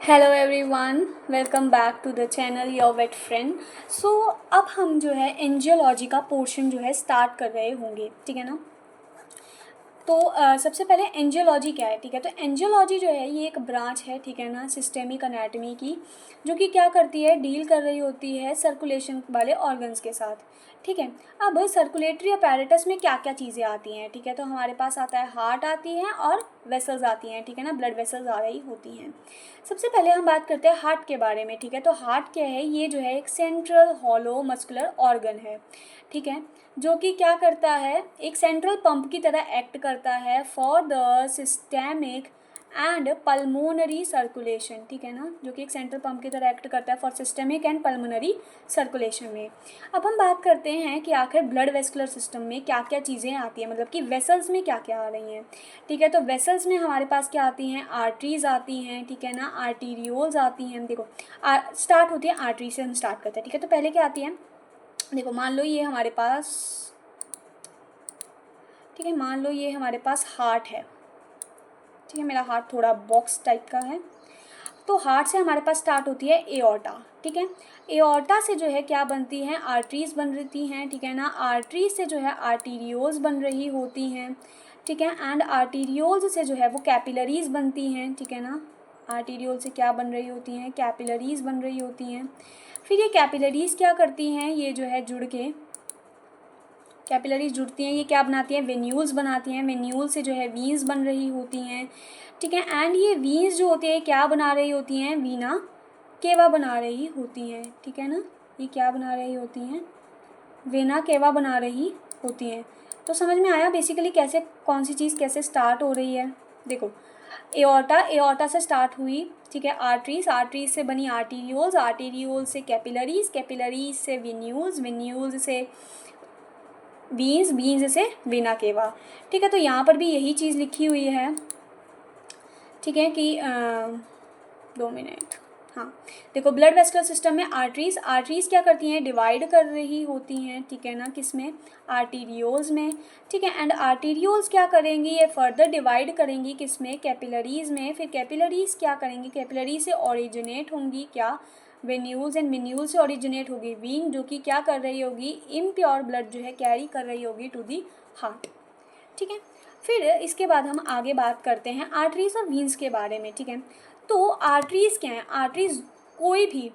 Hello everyone, welcome back to the channel your vet friend. So अब हम जो है एंजियोलॉजी का पोर्शन जो है स्टार्ट कर रहे होंगे, ठीक है ना। तो सबसे पहले एंजियोलॉजी क्या है, ठीक है। तो एंजियोलॉजी जो है ये एक ब्रांच है, ठीक है ना, सिस्टेमिक एनाटमी की, जो कि क्या करती है, डील कर रही होती है सर्कुलेशन वाले ऑर्गन्स के साथ, ठीक है। अब सर्कुलेटरी अपैरेटस में क्या क्या चीज़ें आती हैं, ठीक है। तो हमारे पास आता है हार्ट आती है और वेसल्स आती हैं, ठीक है ना, ब्लड वेसल्स आ रही होती हैं। सबसे पहले हम बात करते हैं हार्ट के बारे में, ठीक है। तो हार्ट क्या है, ये जो है एक सेंट्रल हॉलो मस्कुलर ऑर्गन है, ठीक है, जो कि क्या करता है, एक सेंट्रल पंप की तरह एक्ट करता है for the systemic and pulmonary circulation, ठीक है ना, जो कि एक सेंट्रल पंप की तरह एक्ट करता है for systemic and pulmonary circulation में। अब हम बात करते हैं कि आखिर ब्लड वेस्कुलर सिस्टम में क्या क्या चीज़ें आती हैं, मतलब कि वेसल्स में क्या क्या आ रही हैं, ठीक है। तो वेसल्स में हमारे पास क्या आती हैं, आर्टरीज आती हैं, ठीक है ना, आर्टीरियोल्स आती हैं। देखो स्टार्ट होती है आर्टरी से, हम स्टार्ट करते हैं, ठीक है। तो पहले क्या आती है, देखो मान लो ये हमारे पास, ठीक है, मान लो ये हमारे पास हार्ट है, ठीक है। मेरा हार्ट थोड़ा बॉक्स टाइप का है। तो हार्ट से हमारे पास स्टार्ट होती है एओर्टा, ठीक है। एओर्टा से जो है क्या बनती हैं, आर्टरीज बन रही हैं, ठीक है ना। आर्टरीज से जो है आर्टीरियोल्स बन रही होती हैं, ठीक है। एंड आर्टीरियोल्स से जो है वो कैपिलरीज बनती हैं, ठीक है ना। आर्टीरियोल से क्या बन रही होती हैं, कैपिलरीज बन रही होती हैं। फिर ये कैपिलरीज क्या करती हैं, ये जो है जुड़ के कैपिलरीज जुड़ती हैं, ये क्या बनाती हैं, वेन्यूल्स बनाती हैं। वेन्यूल से जो है वीन्स बन रही होती हैं, ठीक है। एंड ये वीन्स जो होती हैं क्या बना रही होती हैं, वीना केवा बना रही होती हैं, ठीक है ना। ये क्या बना रही होती हैं, वेना केवा बना रही होती हैं। तो समझ में आया बेसिकली कैसे, कौन सी चीज़ कैसे स्टार्ट हो रही है। देखो एओर्टा से स्टार्ट हुई, ठीक है। आर्टरीज से बनी आर्टीरियोल्स से कैपिलरीज से वेन्यूल्स से बीन्स से वीना केवा, ठीक है। तो यहाँ पर भी यही चीज़ लिखी हुई है, ठीक है, कि 2 मिनट, हाँ। देखो ब्लड वेस्कुलर सिस्टम में आर्टरीज क्या करती हैं, डिवाइड कर रही होती हैं, ठीक है ना, किसमें, आर्टीरियोल्स में, ठीक है। एंड आर्टीरियोल्स क्या करेंगी, ये फर्दर डिवाइड करेंगी किसमें, कैपिलरीज में। फिर कैपिलरीज क्या करेंगी, कैपिलरी से ओरिजिनेट होंगी क्या, वेन्यूल्स, एंड वेन्यूल्स से ओरिजिनेट होगी वीन, जो कि क्या कर रही होगी, इम्प्योर ब्लड जो है कैरी कर रही होगी टू दी हार्ट, ठीक है। फिर इसके बाद हम आगे बात करते हैं आर्टरीज और वीन्स के बारे में, ठीक है। तो आर्टरीज क्या है, आर्टरीज कोई भी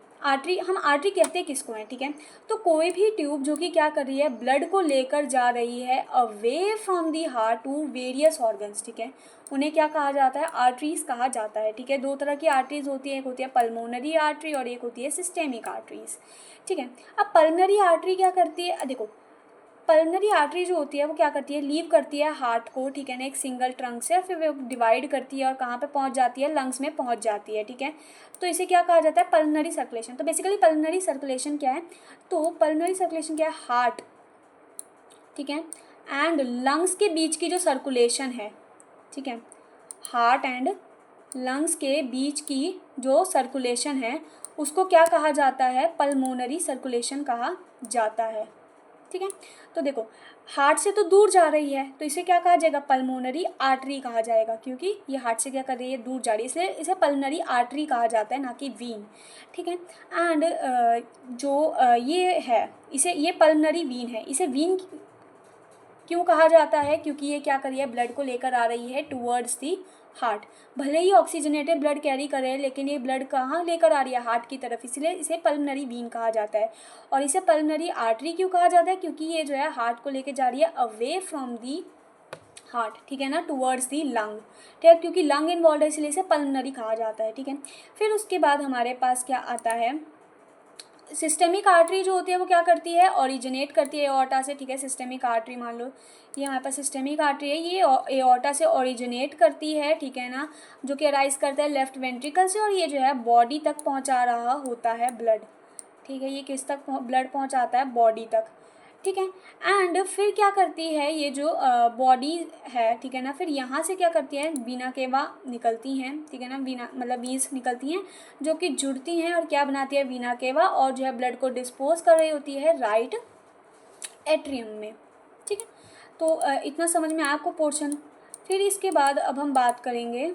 हम आर्टरी कहते हैं किसको है, ठीक है। तो कोई भी ट्यूब जो कि क्या कर रही है, ब्लड को लेकर जा रही है away from the heart to various organs, ठीक है, उन्हें क्या कहा जाता है, आर्टरीज कहा जाता है, ठीक है। दो तरह की आर्टरीज होती है, एक होती है पल्मोनरी आर्टरी और एक होती है सिस्टेमिक आर्टरीज, ठीक है। अब पल्मोनरी आर्टरी क्या करती है, देखो पल्मोनरी आर्टरी जो होती है वो क्या करती है, लीव करती है हार्ट को, ठीक है ना, एक सिंगल ट्रंक से, फिर वो डिवाइड करती है और कहाँ पे पहुँच जाती है, लंग्स में पहुँच जाती है, ठीक है। तो इसे क्या कहा जाता है, पल्मोनरी सर्कुलेशन। तो बेसिकली पल्मोनरी सर्कुलेशन क्या है, तो पल्मोनरी सर्कुलेशन क्या है, हार्ट, ठीक है, एंड लंग्स के बीच की जो सर्कुलेशन है, ठीक है, हार्ट एंड लंग्स के बीच की जो सर्कुलेशन है उसको क्या कहा जाता है, पल्मोनरी सर्कुलेशन कहा जाता है, ठीक है। तो देखो हार्ट से तो दूर जा रही है, तो इसे क्या कहा जाएगा, पल्मोनरी आर्टरी कहा जाएगा, क्योंकि ये हार्ट से क्या कर रही है, दूर जा रही है, इसलिए इसे पल्मोनरी आर्टरी कहा जाता है, ना कि वीन, ठीक है। एंड ये है, इसे ये पल्मोनरी वीन है, इसे वीन क्यों कहा जाता है, क्योंकि ये क्या कर रही है, ब्लड को लेकर आ रही है टूवर्ड्स दी हार्ट। भले ही ऑक्सीजनेटेड ब्लड कैरी करे, लेकिन ये ब्लड कहाँ लेकर आ रही है, हार्ट की तरफ, इसलिए इसे पल्मोनरी वीन कहा जाता है। और इसे पल्मोनरी आर्टरी क्यों कहा जाता है, क्योंकि ये जो है हार्ट को लेकर जा रही है अवे फ्रॉम दी हार्ट, ठीक है ना, टूवर्ड्स दी लंग, ठीक है, क्योंकि लंग इन्वॉल्व है इसलिए इसे पल्मोनरी कहा जाता है, ठीक है। फिर उसके बाद हमारे पास क्या आता है, सिस्टेमिक आर्टरी जो होती है वो क्या करती है, ओरिजिनेट करती है एओर्टा से, ठीक है। सिस्टेमिक आर्टरी मान लो ये हमारे पास सिस्टेमिक आर्टरी है, ये एओर्टा से ओरिजिनेट करती है, ठीक है ना, जो कि अराइज करता है लेफ्ट वेंट्रिकल से, और ये जो है बॉडी तक पहुंचा रहा होता है ब्लड, ठीक है। ये किस तक ब्लड पहुंचाता है, बॉडी तक, ठीक है। एंड फिर क्या करती है, ये जो बॉडी है, ठीक है ना, फिर यहाँ से क्या करती है, वीना केवा निकलती हैं, ठीक है ना, वीना मतलब वीन्स निकलती हैं जो कि जुड़ती हैं और क्या बनाती है, वीना केवा, और जो है ब्लड को डिस्पोज कर रही होती है राइट एट्रियम में, ठीक है। तो इतना समझ में आया आपको पोर्शन। फिर इसके बाद अब हम बात करेंगे,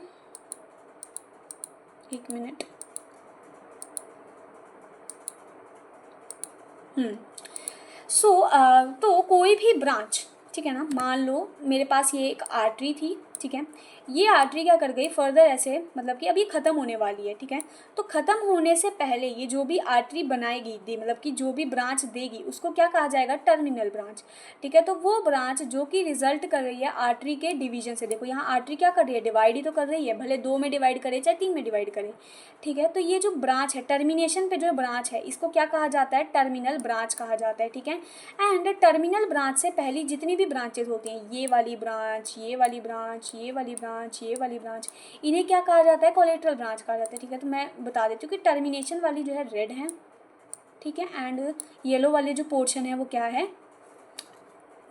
1 मिनट, तो कोई भी ब्रांच, ठीक है ना, मान लो मेरे पास ये एक आर्टरी थी, ठीक है, ये आर्टरी क्या कर गई फर्दर ऐसे, मतलब कि अभी ख़त्म होने वाली है, ठीक है, तो ख़त्म होने से पहले ये जो भी आर्टरी बनाएगी दे, मतलब कि जो भी ब्रांच देगी उसको क्या कहा जाएगा, टर्मिनल ब्रांच, ठीक है। तो वो ब्रांच जो कि रिजल्ट कर रही है आर्टरी के डिवीजन से, देखो यहाँ आर्टरी क्या कर रही है, डिवाइड ही तो कर रही है, भले 2 में डिवाइड करे चाहे 3 में डिवाइड करे, ठीक है। तो ये जो ब्रांच है, टर्मिनेशन पे जो ब्रांच है, इसको क्या कहा जाता है, टर्मिनल ब्रांच कहा जाता है, ठीक है। एंड टर्मिनल ब्रांच से पहली जितनी भी ब्रांचेज होती हैं, ये वाली ब्रांच, ये वाली ब्रांच, ये वाली ब्रांच, ये वाली ब्रांच, इन्हें क्या कहा जाता है, कोलेटरल ब्रांच कहा जाता है, ठीक है। तो मैं बता देती हूँ कि टर्मिनेशन वाली जो है रेड है, ठीक है, एंड येलो वाले जो पोर्शन है वो क्या है,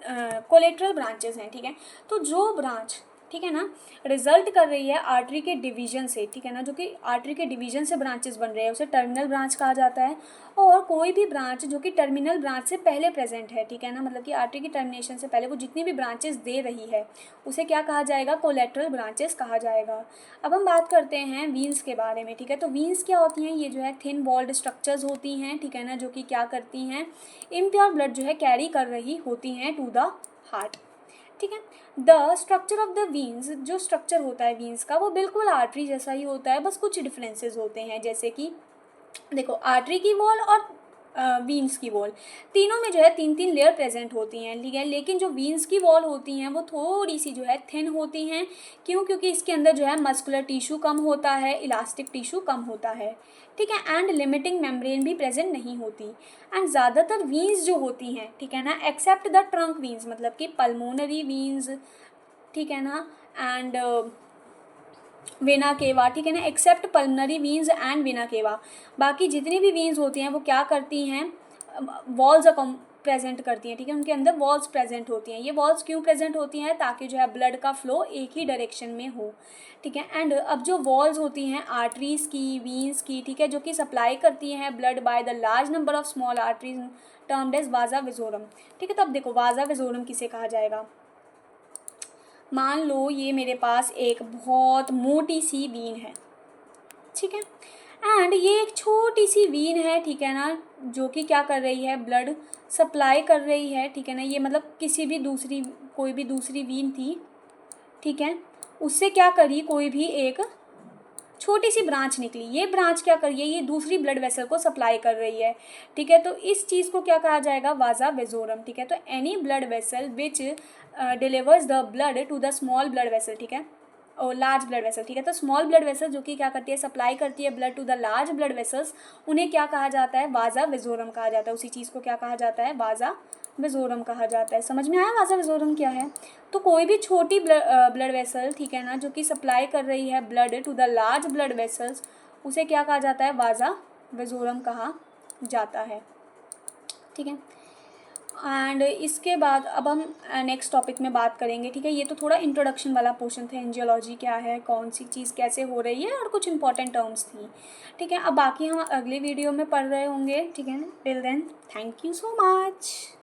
कोलेटरल ब्रांचेस हैं, ठीक है। तो जो ब्रांच, ठीक है ना, रिजल्ट कर रही है आर्टरी के डिवीजन से, ठीक है ना, जो कि आर्टरी के डिवीजन से ब्रांचेस बन रहे हैं, उसे टर्मिनल ब्रांच कहा जाता है। और कोई भी ब्रांच जो कि टर्मिनल ब्रांच से पहले प्रेजेंट है, ठीक है ना, मतलब कि आर्टरी की टर्मिनेशन से पहले वो जितनी भी ब्रांचेस दे रही है उसे क्या कहा जाएगा, कोलेटरल ब्रांचेस कहा जाएगा। अब हम बात करते हैं वीन्स के बारे में, ठीक है। तो वीन्स क्या होती हैं, ये जो है थिन वॉल्ड स्ट्रक्चर्स होती हैं, ठीक है ना, जो कि क्या करती हैं, इम्प्योर ब्लड जो है कैरी कर रही होती हैं टू द हार्ट, ठीक है। The structure of the veins, जो स्ट्रक्चर होता है वीन्स का वो बिल्कुल आर्टरी जैसा ही होता है, बस कुछ डिफरेंसेस होते हैं, जैसे कि देखो आर्टरी की वॉल और वीन्स की वॉल, तीनों में जो है 3-3 लेयर प्रेजेंट होती हैं, ठीक है। लेकिन जो वीन्स की वॉल होती हैं वो थोड़ी सी जो है थिन होती हैं, क्यों, क्योंकि इसके अंदर जो है मस्कुलर टिश्यू कम होता है, इलास्टिक टिश्यू कम होता है, ठीक है, एंड लिमिटिंग मेम्ब्रेन भी प्रेजेंट नहीं होती। एंड ज़्यादातर वीन्स जो होती हैं, ठीक है ना, एक्सेप्ट द ट्रंक वीन्स, मतलब कि पल्मोनरी वीन्स, ठीक है ना, एंड वेना केवा, ठीक है ना, except pulmonary veins and vena cava, बाकी जितनी भी वीन्स होती हैं वो क्या करती हैं, वॉल्स प्रेजेंट करती हैं, ठीक है, उनके अंदर वॉल्स प्रेजेंट होती हैं। ये वॉल्स क्यों प्रेजेंट होती हैं, ताकि जो है ब्लड का फ्लो एक ही डायरेक्शन में हो, ठीक है। एंड अब जो वॉल्स होती हैं आर्टरीज की, वीन्स की, ठीक है, जो कि सप्लाई करती हैं blood by the large number of small arteries termed as vasa vasorum, ठीक है। तो अब देखो वाजा विजोरम किसे कहा जाएगा, मान लो ये मेरे पास एक बहुत मोटी सी वीन है, ठीक है, एंड ये एक छोटी सी वीन है, ठीक है ना, जो कि क्या कर रही है, ब्लड सप्लाई कर रही है, ठीक है ना। ये मतलब किसी भी दूसरी, कोई भी दूसरी वीन थी, ठीक है, उससे क्या करी, कोई भी एक छोटी सी ब्रांच निकली, ये ब्रांच क्या कर रही है, ये दूसरी ब्लड वेसल को सप्लाई कर रही है, ठीक है। तो इस चीज़ को क्या कहा जाएगा, वाजा वेजोरम, ठीक है। तो any blood vessel which delivers the blood to the small blood vessel, ठीक है, और लार्ज ब्लड वेसल, ठीक है। तो स्मॉल ब्लड वेसल जो कि क्या करती है, सप्लाई करती है blood to the large blood vessels, उन्हें क्या कहा जाता है, वाजा वेजोरम कहा जाता है। उसी चीज़ को क्या कहा जाता है, वाजा वेजोरम कहा जाता है। समझ में आया वाजा वेजोरम क्या है। तो कोई भी छोटी ब्लड वेसल, ठीक है ना, जो कि सप्लाई कर रही है blood to the large blood vessels, उसे क्या कहा जाता है, वाजा वेजोरम कहा जाता है, ठीक है। एंड इसके बाद अब हम नेक्स्ट टॉपिक में बात करेंगे, ठीक है। ये तो थोड़ा इंट्रोडक्शन वाला पोर्शन था, एंजियोलॉजी क्या है, कौन सी चीज़ कैसे हो रही है, और कुछ इंपॉर्टेंट टर्म्स थी, ठीक है। अब बाकी हम अगले वीडियो में पढ़ रहे होंगे, ठीक है ना। Till then thank you so much.